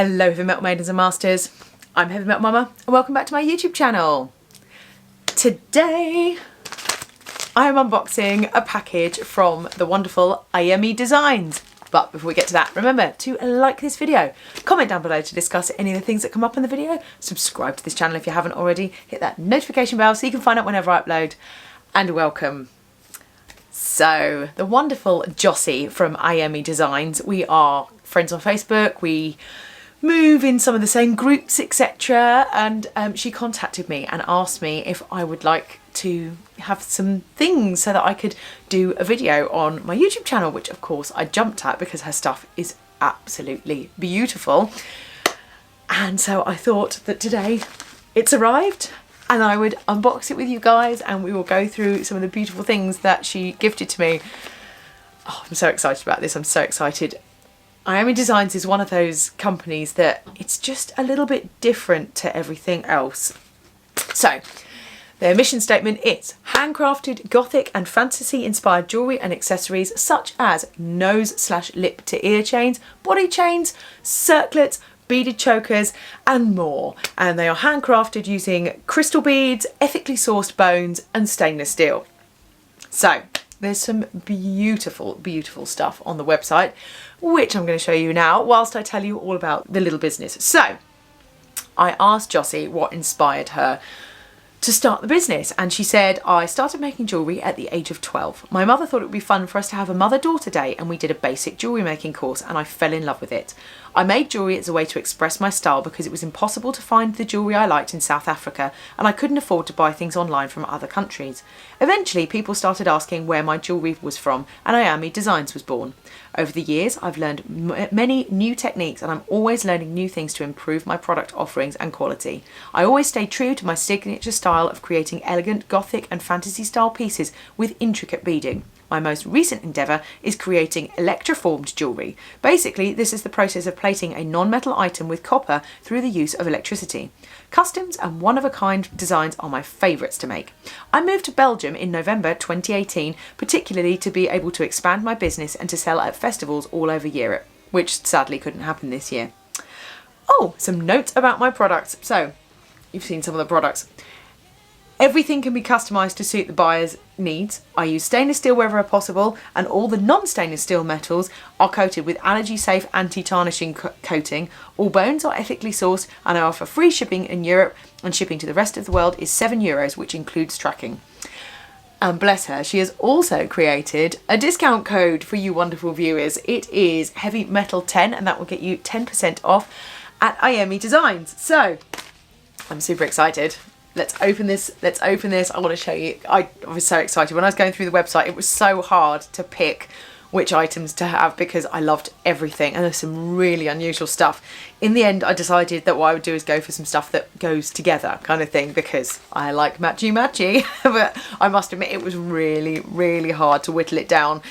Hello Heavy Metal Maidens and Masters, I'm Heavy Metal Momma and welcome back to my YouTube channel. Today I am unboxing a package from the wonderful Ayame Designs. But before we get to that, remember to like this video, comment down below to discuss any of the things that come up in the video, subscribe to this channel if you haven't already, hit that notification bell so you can find out whenever I upload, and welcome. So, the wonderful Jossie from Ayame Designs, we are friends on Facebook, we move in some of the same groups, etc. And she contacted me and asked me if I would like to have some things so that I could do a video on my YouTube channel, which of course I jumped at because her stuff is absolutely beautiful. And so I thought that today it's arrived and I would unbox it with you guys and we will go through some of the beautiful things that she gifted to me. Oh, I'm so excited about this, I'm so excited. Ayame Designs is one of those companies that it's just a little bit different to everything else. So, their mission statement is handcrafted Gothic and fantasy inspired jewellery and accessories such as nose/lip to ear chains, body chains, circlets, beaded chokers and more. And they are handcrafted using crystal beads, ethically sourced bones and stainless steel. So, there's some beautiful, beautiful stuff on the website, which I'm going to show you now whilst I tell you all about the little business. So, I asked Jossie what inspired her to start the business, and she said, I started making jewellery at the age of 12. My mother thought it would be fun for us to have a mother-daughter day, and we did a basic jewellery making course, and I fell in love with it. I made jewellery as a way to express my style because it was impossible to find the jewellery I liked in South Africa, and I couldn't afford to buy things online from other countries. Eventually, people started asking where my jewellery was from, and Ayame Designs was born. Over the years, I've learned many new techniques and I'm always learning new things to improve my product offerings and quality. I always stay true to my signature style of creating elegant Gothic and fantasy style pieces with intricate beading. My most recent endeavour is creating electroformed jewellery. Basically, this is the process of plating a non-metal item with copper through the use of electricity. Customs and one-of-a-kind designs are my favourites to make. I moved to Belgium in November 2018, particularly to be able to expand my business and to sell at festivals all over Europe, which sadly couldn't happen this year. Oh, some notes about my products. So, you've seen some of the products. Everything can be customised to suit the buyer's needs. I use stainless steel wherever possible, and all the non-stainless steel metals are coated with allergy-safe anti-tarnishing coating. All bones are ethically sourced, and I offer free shipping in Europe, and shipping to the rest of the world is €7, which includes tracking. And bless her, she has also created a discount code for you wonderful viewers. It is Heavy Metal 10, and that will get you 10% off at Ayame Designs. So, I'm super excited. Let's open this. I want to show you. I was so excited. When I was going through the website, it was so hard to pick which items to have because I loved everything and there's some really unusual stuff. In the end, I decided that what I would do is go for some stuff that goes together kind of thing because I like matchy. But I must admit it was really, really hard to whittle it down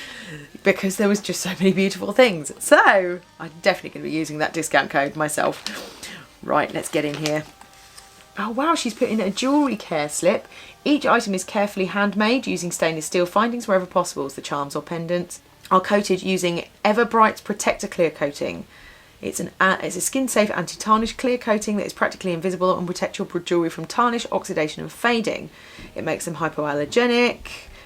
because there was just so many beautiful things. So I'm definitely going to be using that discount code myself. Right, let's get in here. Oh wow, she's put in a jewellery care slip. Each item is carefully handmade using stainless steel findings wherever possible, as the charms or pendants are coated using Everbright's Protector Clear Coating. It's a skin-safe anti-tarnish clear coating that is practically invisible and protects your jewellery from tarnish, oxidation and fading. It makes them hypoallergenic.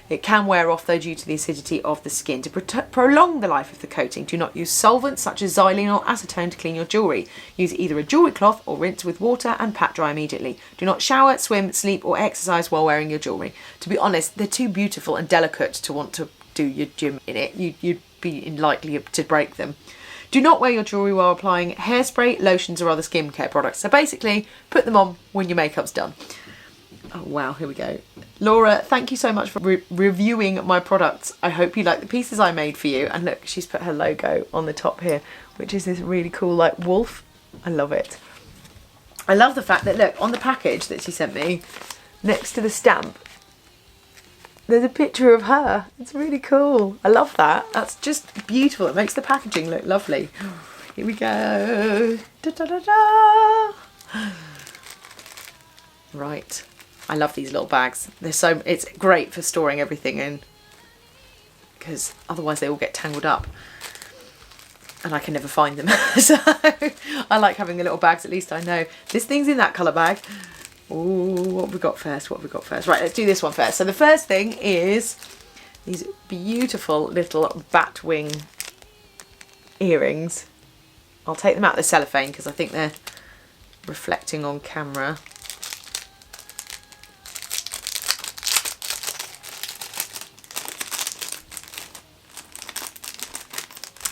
It can wear off though due to the acidity of the skin. To prolong the life of the coating, do not use solvents such as xylene or acetone to clean your jewellery. Use either a jewellery cloth or rinse with water and pat dry immediately. Do not shower, swim, sleep or exercise while wearing your jewellery. To be honest, they're too beautiful and delicate to want to do your gym in it. You'd be likely to break them. Do not wear your jewellery while applying hairspray, lotions or other skincare products. So basically, put them on when your makeup's done. Oh wow, here we go. Laura, thank you so much for reviewing my products. I hope you like the pieces I made for you. And look, she's put her logo on the top here, which is this really cool like wolf. I love it. I love the fact that, look, on the package that she sent me, next to the stamp, there's a picture of her. It's really cool. I love that. That's just beautiful. It makes the packaging look lovely. Here we go. Da, da, da, da. Right. I love these little bags. It's great for storing everything in because otherwise they all get tangled up. and I can never find them. So I like having the little bags, at least I know this thing's in that colour bag. Oh, what have we got first? What have we got first? Right, let's do this one first. So the first thing is these beautiful little bat wing earrings. I'll take them out of the cellophane because I think they're reflecting on camera.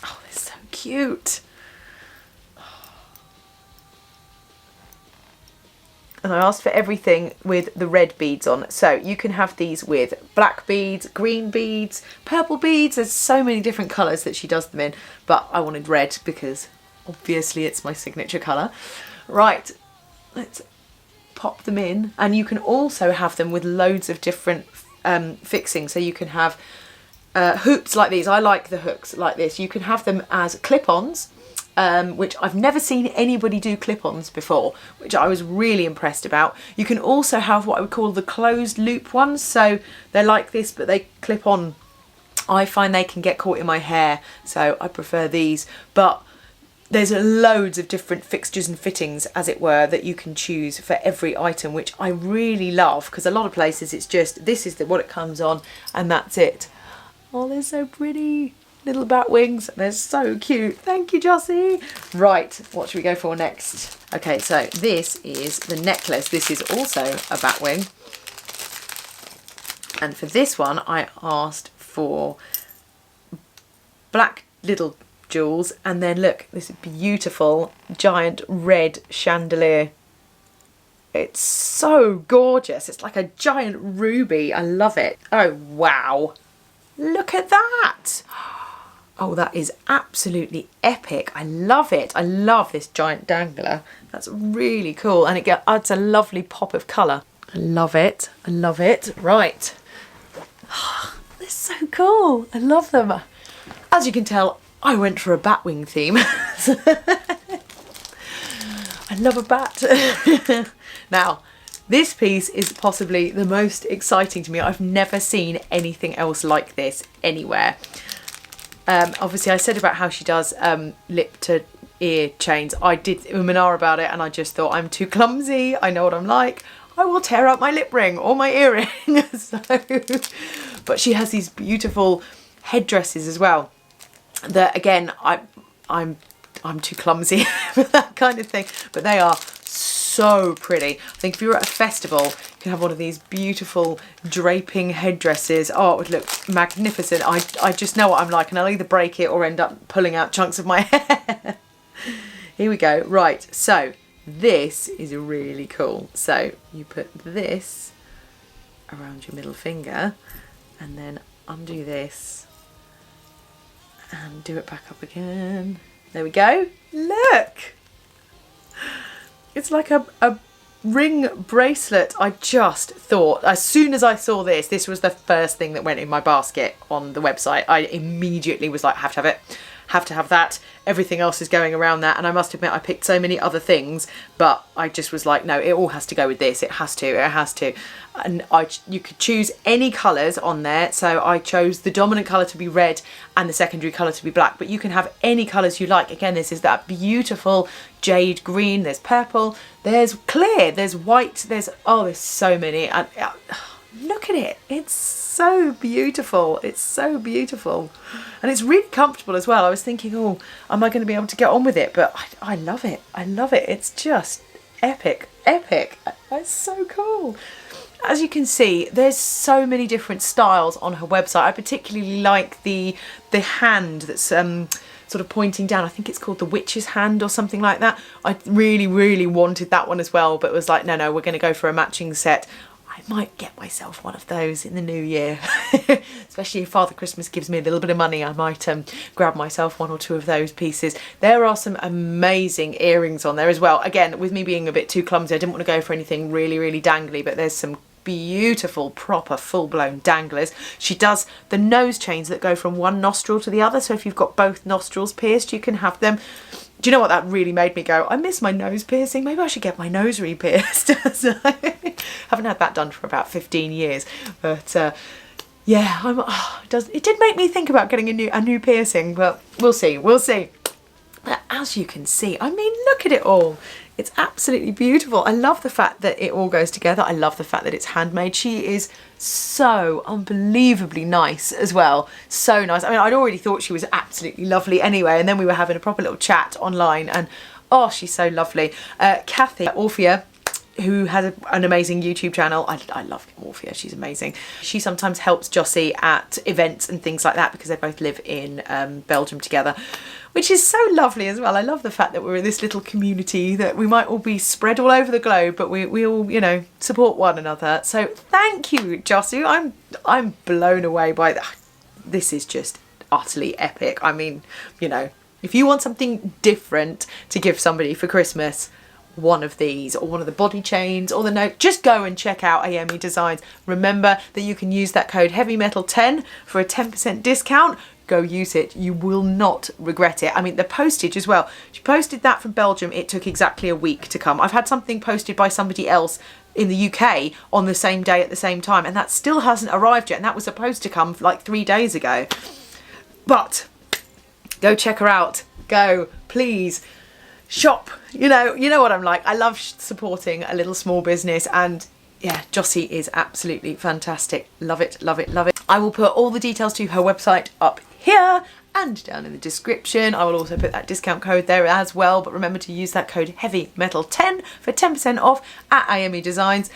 Oh, they're so cute. And I asked for everything with the red beads on. So you can have these with black beads, green beads, purple beads. There's so many different colours that she does them in. But I wanted red because obviously it's my signature colour. Right, let's pop them in. And you can also have them with loads of different fixings. So you can have hoops like these. I like the hooks like this. You can have them as clip-ons. Which I've never seen anybody do clip-ons before, which I was really impressed about. You can also have what I would call the closed loop ones, so they're like this but they clip on. I find they can get caught in my hair, so I prefer these, but there's loads of different fixtures and fittings, as it were, that you can choose for every item, which I really love, because a lot of places it's just this is what it comes on and that's it. Oh, they're so pretty. Little bat wings, they're so cute. Thank you, Jossie. Right, what should we go for next? Okay, so this is the necklace. This is also a bat wing. And for this one, I asked for black little jewels. And then look, this beautiful giant red chandelier. It's so gorgeous. It's like a giant ruby. I love it. Oh, wow. Look at that. Oh, that is absolutely epic. I love it. I love this giant dangler. That's really cool. And it adds a lovely pop of colour. I love it. I love it. Right. They're so cool. I love them. As you can tell, I went for a batwing theme. I love a bat. Now, this piece is possibly the most exciting to me. I've never seen anything else like this anywhere. Obviously I said about how she does lip to ear chains. I did a webinar about it and I just thought, I'm too clumsy, I know what I'm like, I will tear up my lip ring or my earring. But she has these beautiful headdresses as well that, again, I'm too clumsy for that kind of thing, but they are so pretty. I think if you were at a festival, you can have one of these beautiful draping headdresses. Oh, it would look magnificent. I just know what I'm like, and I'll either break it or end up pulling out chunks of my hair. Here we go. Right, so this is really cool. So you put this around your middle finger and then undo this and do it back up again. There we go. Look! It's like a ring bracelet. I just thought, as soon as I saw this, this was the first thing that went in my basket on the website. I immediately was like, have to have it, have to have that. Everything else is going around that. And I must admit, I picked so many other things, but I just was like, no, it all has to go with this. It has to, it has to. And you could choose any colours on there. So I chose the dominant colour to be red and the secondary colour to be black, but you can have any colours you like. Again, this is that beautiful jade green, there's purple, there's clear, there's white, there's so many. And look at it, it's so beautiful. It's so beautiful. And it's really comfortable as well. I was thinking, oh, am I going to be able to get on with it? But I love it. I love it. It's just epic, epic. It's so cool. As you can see, there's so many different styles on her website. I particularly like the hand that's sort of pointing down. I think it's called the witch's hand or something like that. I really, really wanted that one as well, but was like, no, we're going to go for a matching set. I might get myself one of those in the new year. Especially if Father Christmas gives me a little bit of money, I might grab myself one or two of those pieces. There are some amazing earrings on there as well. Again, with me being a bit too clumsy, I didn't want to go for anything really, really dangly, but there's some beautiful, proper, full-blown danglers. She does the nose chains that go from one nostril to the other, so if you've got both nostrils pierced, you can have them. Do you know what that really made me go? I miss my nose piercing. Maybe I should get my nose re-pierced. So, haven't had that done for about 15 years. But yeah, it did make me think about getting a new piercing, but we'll see. We'll see. But as you can see, I mean, look at it all. It's absolutely beautiful. I love the fact that it all goes together. I love the fact that it's handmade. She is so unbelievably nice as well. So nice. I mean, I'd already thought she was absolutely lovely anyway, and then we were having a proper little chat online, and oh, she's so lovely. Kathy Orphea, who has an amazing YouTube channel. I love Orphea, she's amazing. She sometimes helps Jossie at events and things like that because they both live in Belgium together, which is so lovely as well. I love the fact that we're in this little community, that we might all be spread all over the globe, but we all, you know, support one another. So thank you, Jossie. I'm blown away by that. This is just utterly epic. I mean, you know, if you want something different to give somebody for Christmas, one of these or one of the body chains or the note, just go and check out Ayame Designs. Remember that you can use that code HEAVYMETAL10 for a 10% discount. Go use it, you will not regret it. I mean, the postage as well. She posted that from Belgium. It took exactly a week to come. I've had something posted by somebody else in the UK on the same day at the same time, and that still hasn't arrived yet, and that was supposed to come like 3 days ago. But go check her out. Go, please. Shop. You know what I'm like. I love supporting a little small business, and yeah, Jossie is absolutely fantastic. Love it, love it, love it. I will put all the details to her website up here and down in the description. I will also put that discount code there as well, but remember to use that code HEAVYMETAL10 for 10% off at Ayame Designs.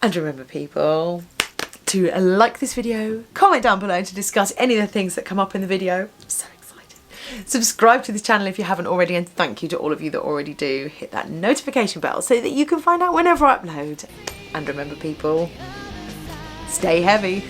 And remember, people, to like this video, comment down below to discuss any of the things that come up in the video. I'm so excited. Subscribe to this channel if you haven't already, and thank you to all of you that already do. Hit that notification bell so that you can find out whenever I upload. And remember, people, stay heavy.